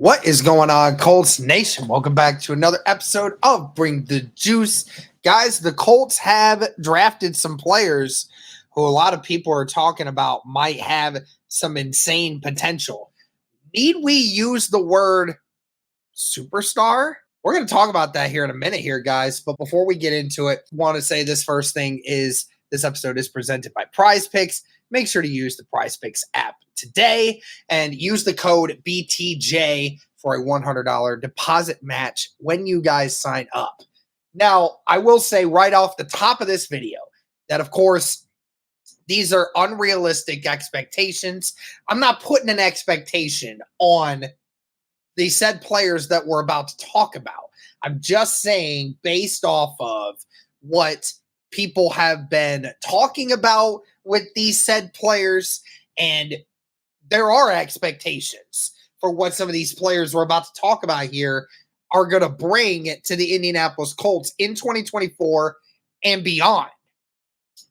What is going on, Colts Nation? Welcome back to another episode of Bring the Juice. Guys, the Colts have drafted some players who a lot of people are talking about might have some insane potential. Need we use the word superstar? We're going to talk about that here in a minute here, guys. But before we get into it, I want to say this first thing is this episode is presented by Prize Picks. Make sure to use the Prize Picks app today and use the code BTJ for a $100 deposit match when you guys sign up. Now, I will say right off the top of this video that, of course, these are unrealistic expectations. I'm not putting an expectation on the said players that we're about to talk about. I'm just saying based off of what people have been talking about with these said players, and there are expectations for what some of these players we're about to talk about here are going to bring to the Indianapolis Colts in 2024 and beyond.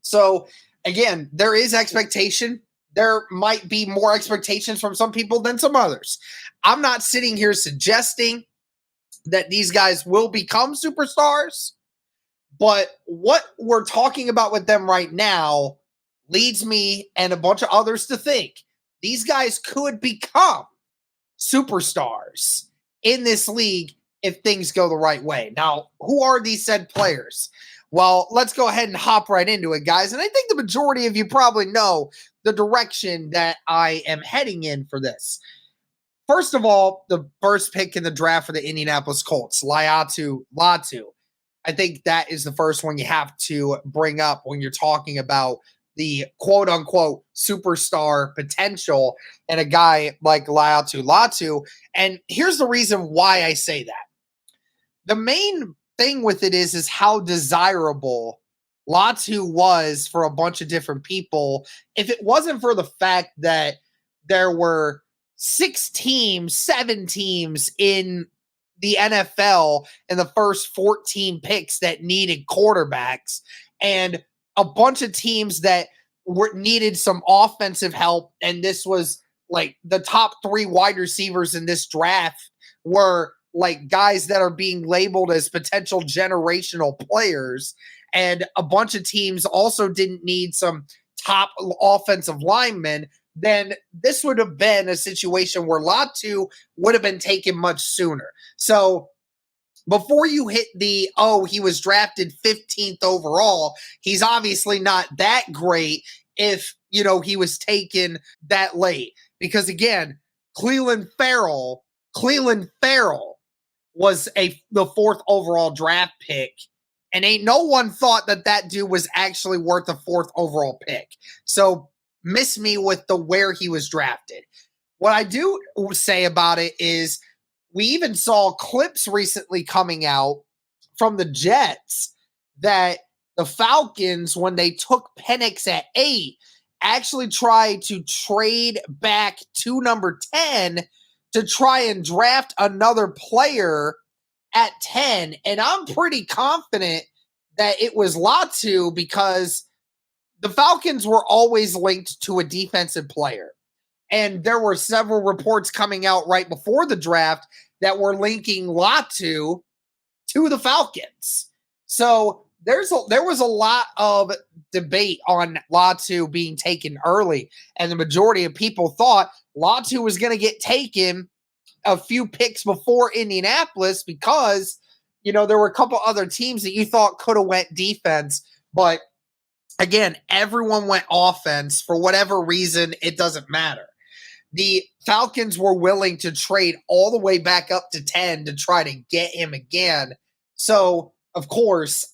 So, again, there is expectation. There might be more expectations from some people than some others. I'm not sitting here suggesting that these guys will become superstars, but what we're talking about with them right now leads me and a bunch of others to think these guys could become superstars in this league if things go the right way. Now, who are these said players? Well, let's go ahead and hop right into it, guys. And I think the majority of you probably know the direction that I am heading in for this. First of all, the first pick in the draft for the Indianapolis Colts, Latu. I think that is the first one you have to bring up when you're talking about the quote-unquote superstar potential and a guy like Latu. And here's the reason why I say that. The main thing with it is how desirable Latu was for a bunch of different people. If it wasn't for the fact that there were 7 teams in the NFL in the first 14 picks that needed quarterbacks, and a bunch of teams that needed some offensive help, and this was like the top 3 wide receivers in this draft were like guys that are being labeled as potential generational players, and a bunch of teams also didn't need some top offensive linemen, then this would have been a situation where Latu would have been taken much sooner. So before you hit he was drafted 15th overall, he's obviously not that great if, he was taken that late. Because again, Clelin Ferrell was the 4th overall draft pick, and ain't no one thought that dude was actually worth a 4th overall pick. So miss me with the where he was drafted. What I do say about it is we even saw clips recently coming out from the Jets that the Falcons, when they took Penix at 8, actually tried to trade back to number 10 to try and draft another player at 10. And I'm pretty confident that it was Latu because the Falcons were always linked to a defensive player. And there were several reports coming out right before the draft that were linking Latu to the Falcons. So there was a lot of debate on Latu being taken early. And the majority of people thought Latu was going to get taken a few picks before Indianapolis because, there were a couple other teams that you thought could have went defense. But again, everyone went offense for whatever reason. It doesn't matter. The Falcons were willing to trade all the way back up to 10 to try to get him again. So, of course,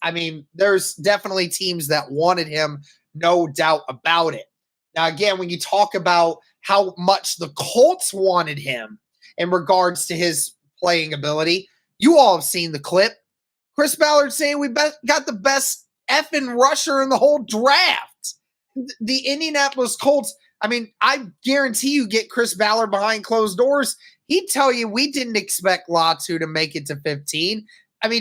there's definitely teams that wanted him, no doubt about it. Now, again, when you talk about how much the Colts wanted him in regards to his playing ability, you all have seen the clip. Chris Ballard saying we got the best effing rusher in the whole draft. The Indianapolis Colts, I guarantee you get Chris Ballard behind closed doors, he'd tell you we didn't expect Latu to make it to 15.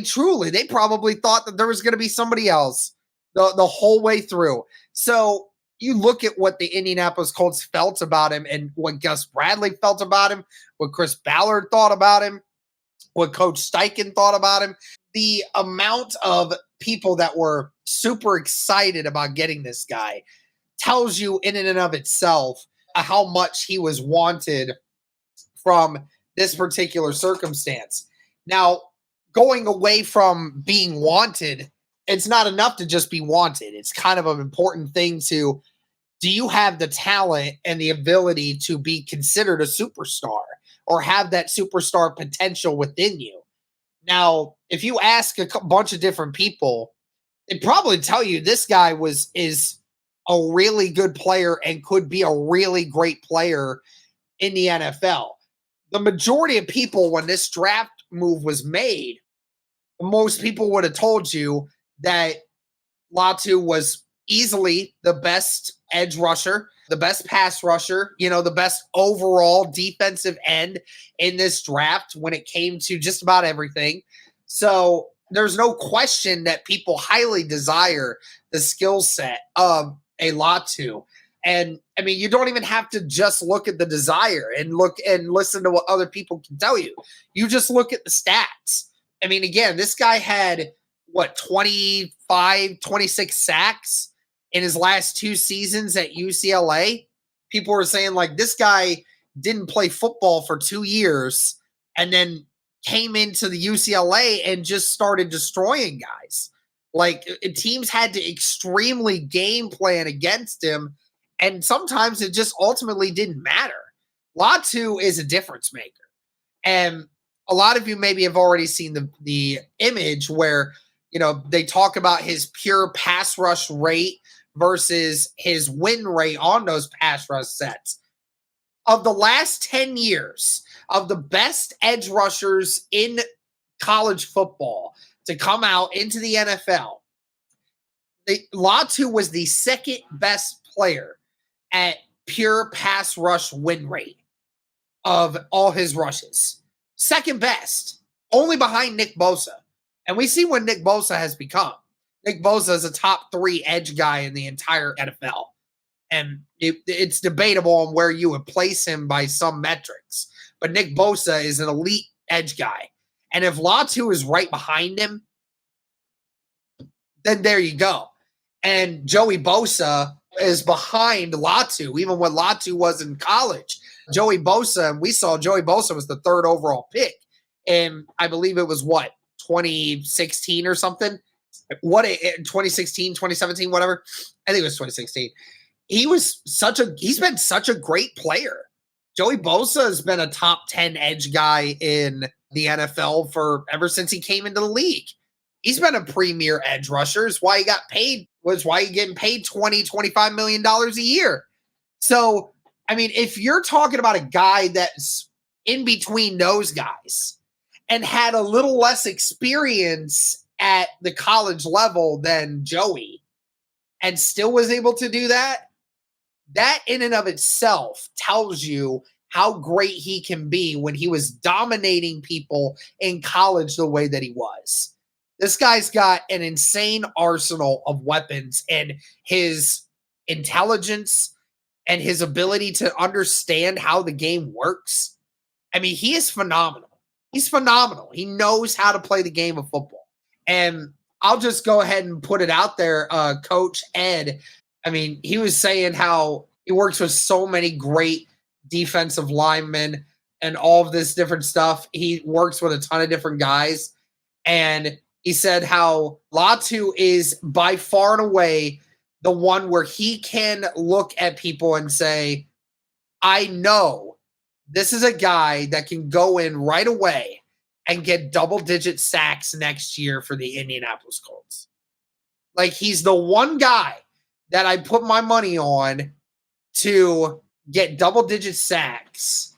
Truly, they probably thought that there was going to be somebody else the whole way through. So you look at what the Indianapolis Colts felt about him and what Gus Bradley felt about him, what Chris Ballard thought about him, what Coach Steichen thought about him, the amount of people that were super excited about getting this guy tells you in and of itself how much he was wanted from this particular circumstance. Now, going away from being wanted, it's not enough to just be wanted. It's kind of an important thing to, do you have the talent and the ability to be considered a superstar or have that superstar potential within you? Now, if you ask a bunch of different people, they'd probably tell you this guy is a really good player and could be a really great player in the NFL. The majority of people, when this draft move was made, most people would have told you that Latu was easily the best edge rusher, the best pass rusher, the best overall defensive end in this draft when it came to just about everything. So there's no question that people highly desire the skill set of a Latu. And I mean, you don't even have to just look at the desire and look and listen to what other people can tell you. You just look at the stats. I mean, again, this guy had 25, 26 sacks in his last 2 seasons at UCLA. People were saying like this guy didn't play football for 2 years and then came into the UCLA and just started destroying guys. Like teams had to extremely game plan against him. And sometimes it just ultimately didn't matter. Latu is a difference maker. And a lot of you maybe have already seen the image where, they talk about his pure pass rush rate versus his win rate on those pass rush sets. Of the last 10 years, of the best edge rushers in college football to come out into the NFL, Latu was the second best player at pure pass rush win rate of all his rushes. Second best, only behind Nick Bosa. And we see what Nick Bosa has become. Nick Bosa is a top 3 edge guy in the entire NFL. And it's debatable on where you would place him by some metrics. But Nick Bosa is an elite edge guy. And if Latu is right behind him, then there you go. And Joey Bosa is behind Latu, even when Latu was in college. Joey Bosa, and we saw Joey Bosa was the 3rd overall pick. And I believe it was 2016 or something? 2016, 2017, whatever. I think it was 2016. He's been such a great player. Joey Bosa has been a top 10 edge guy in the NFL for ever since he came into the league. He's been a premier edge rusher. It's why he got paid, was why he's getting paid $20-25 million a year. So, I mean, if you're talking about a guy that's in between those guys and had a little less experience at the college level than Joey and still was able to do that, that in and of itself tells you how great he can be when he was dominating people in college the way that he was. This guy's got an insane arsenal of weapons, and his intelligence and his ability to understand how the game works. I mean, he is phenomenal. He's phenomenal. He knows how to play the game of football. And I'll just go ahead and put it out there. Coach Ed, I mean, he was saying how he works with so many great defensive linemen and all of this different stuff. He works with a ton of different guys. And he said how Latu is by far and away the one where he can look at people and say, I know this is a guy that can go in right away and get double-digit sacks next year for the Indianapolis Colts. Like, he's the one guy that I put my money on to get double-digit sacks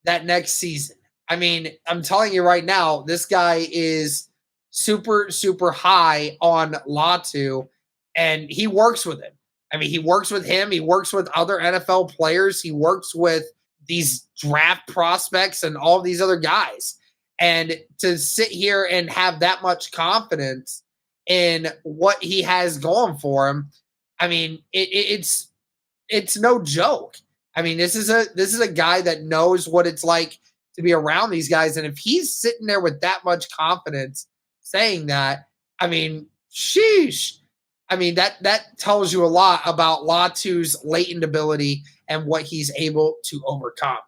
that next season. I mean, I'm telling you right now, this guy is super, super high on Latu, and he works with him. I mean, he works with him. He works with other NFL players. He works with these draft prospects and all these other guys. And to sit here and have that much confidence in what he has going for him, I mean, it's it's no joke. I mean, this is a guy that knows what it's like to be around these guys. And if he's sitting there with that much confidence saying that, I mean, sheesh. I mean, that tells you a lot about Latu's latent ability and what he's able to overcome.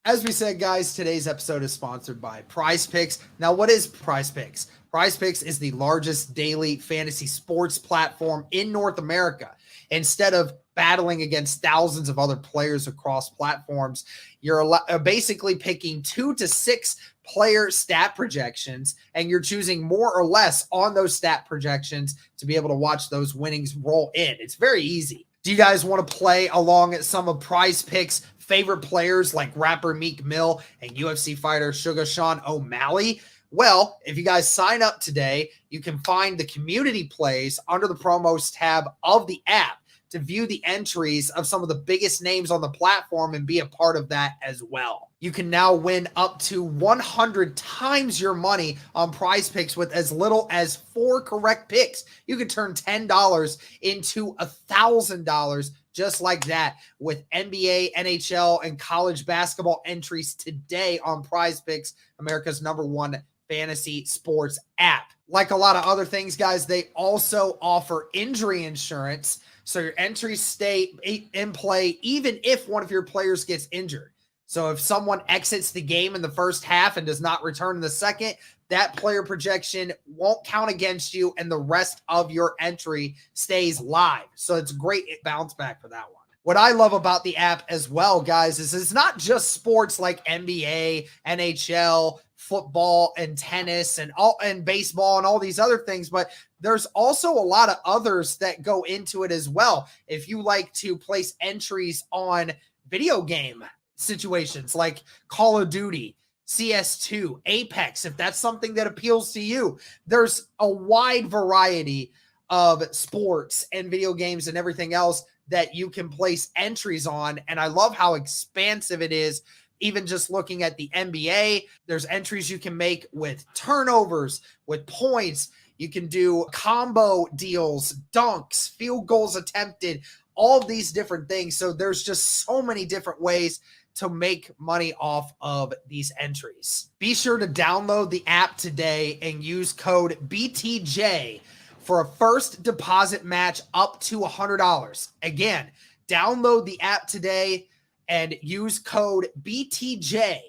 As we said, guys, today's episode is sponsored by Prize Picks. Now, what is Prize Picks? Prize Picks is the largest daily fantasy sports platform in North America. Instead of battling against thousands of other players across platforms, you're basically picking 2 to 6 player stat projections, and you're choosing more or less on those stat projections to be able to watch those winnings roll in. It's very easy. Do you guys want to play along at some of Prize Picks' favorite players like rapper Meek Mill and UFC fighter Sugar Sean O'Malley? Well, if you guys sign up today, you can find the community plays under the promos tab of the app to view the entries of some of the biggest names on the platform and be a part of that as well. You can now win up to 100 times your money on Prize Picks with as little as 4 correct picks. You can turn $10 into $1,000 just like that with NBA, NHL, and college basketball entries today on Prize Picks, America's #1 fantasy sports app. Like a lot of other things, guys, they also offer injury insurance, so your entries stay in play even if one of your players gets injured. So if someone exits the game in the first half and does not return in the second, that player projection won't count against you and the rest of your entry stays live. So it's a great bounce back for that one. What I love about the app as well, guys, is it's not just sports like NBA, NHL, football, and tennis, and baseball, and all these other things, but there's also a lot of others that go into it as well. If you like to place entries on video game situations like Call of Duty, CS2, Apex, if that's something that appeals to you, there's a wide variety of sports and video games and everything else that you can place entries on. And I love how expansive it is. Even just looking at the NBA, there's entries you can make with turnovers, with points. You can do combo deals, dunks, field goals attempted, all of these different things. So there's just so many different ways to make money off of these entries. Be sure to download the app today and use code BTJ for a first deposit match up to $100. Again, download the app today and use code BTJ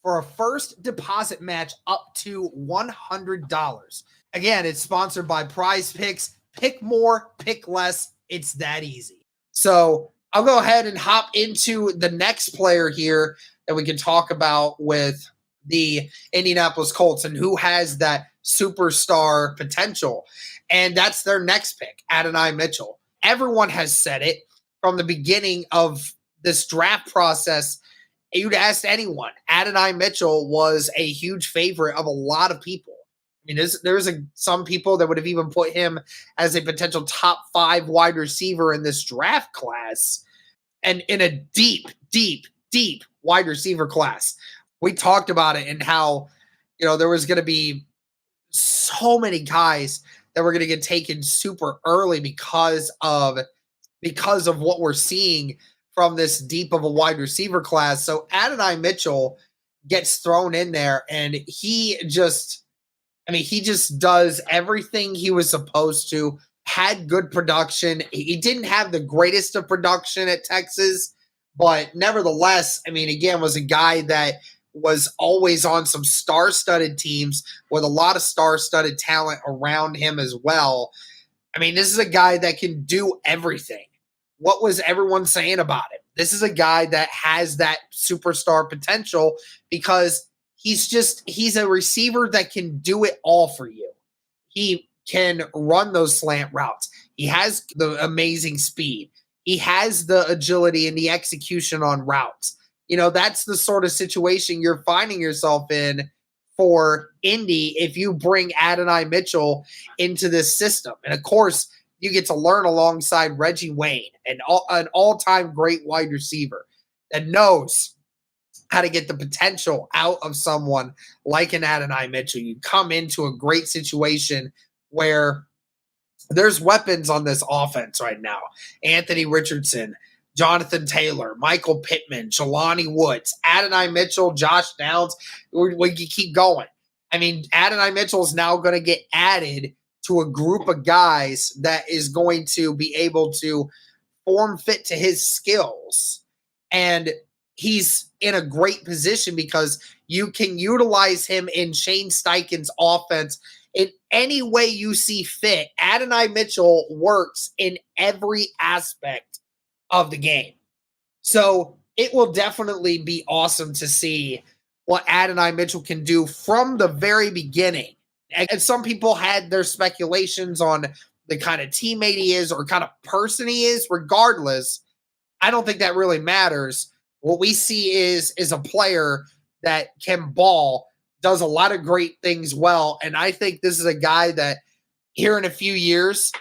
for a first deposit match up to $100. Again, it's sponsored by Prize Picks. Pick more, pick less. It's that easy. So I'll go ahead and hop into the next player here that we can talk about with the Indianapolis Colts and who has that superstar potential. And that's their next pick, Adonai Mitchell. Everyone has said it from the beginning of this draft process. You'd ask anyone, Adonai Mitchell was a huge favorite of a lot of people. I mean, there's some people that would have even put him as a potential top 5 wide receiver in this draft class, and in a deep, deep, deep wide receiver class. We talked about it and how, there was going to be so many guys that were going to get taken super early because of what we're seeing from this deep of a wide receiver class. So Adonai Mitchell gets thrown in there, and he just does everything he was supposed to. Had good production. He didn't have the greatest of production at Texas, but nevertheless, again, was a guy that was always on some star-studded teams with a lot of star-studded talent around him as well. This is a guy that can do everything. What was everyone saying about him? This is a guy that has that superstar potential because he's a receiver that can do it all for you. He can run those slant routes. He has the amazing speed. He has the agility and the execution on routes. That's the sort of situation you're finding yourself in for Indy if you bring Adonai Mitchell into this system. And of course, you get to learn alongside Reggie Wayne, an all-time great wide receiver that knows how to get the potential out of someone like an Adonai Mitchell. You come into a great situation where there's weapons on this offense right now. Anthony Richardson, Jonathan Taylor, Michael Pittman, Jelani Woods, Adonai Mitchell, Josh Downs. We can keep going. I mean, Adonai Mitchell is now going to get added to a group of guys that is going to be able to form fit to his skills. And he's in a great position because you can utilize him in Shane Steichen's offense in any way you see fit. Adonai Mitchell works in every aspect of the game. So it will definitely be awesome to see what Adonai Mitchell can do from the very beginning. And some people had their speculations on the kind of teammate he is or kind of person he is. Regardless, I don't think that really matters. What we see is a player that can ball, does a lot of great things well. And I think this is a guy that here in a few years,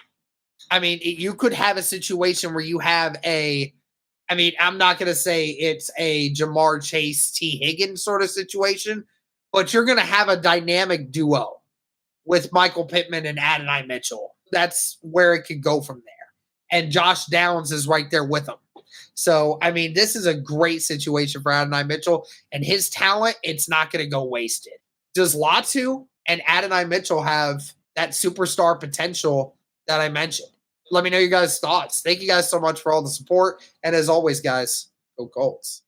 I mean, you could have a situation where you have I'm not going to say it's a Jamar Chase, T. Higgins sort of situation, but you're going to have a dynamic duo with Michael Pittman and Adonai Mitchell. That's where it could go from there. And Josh Downs is right there with him. So, I mean, this is a great situation for Adonai Mitchell. And his talent, it's not going to go wasted. Does Latu and Adonai Mitchell have that superstar potential that I mentioned? Let me know your guys' thoughts. Thank you guys so much for all the support. And as always, guys, go Colts.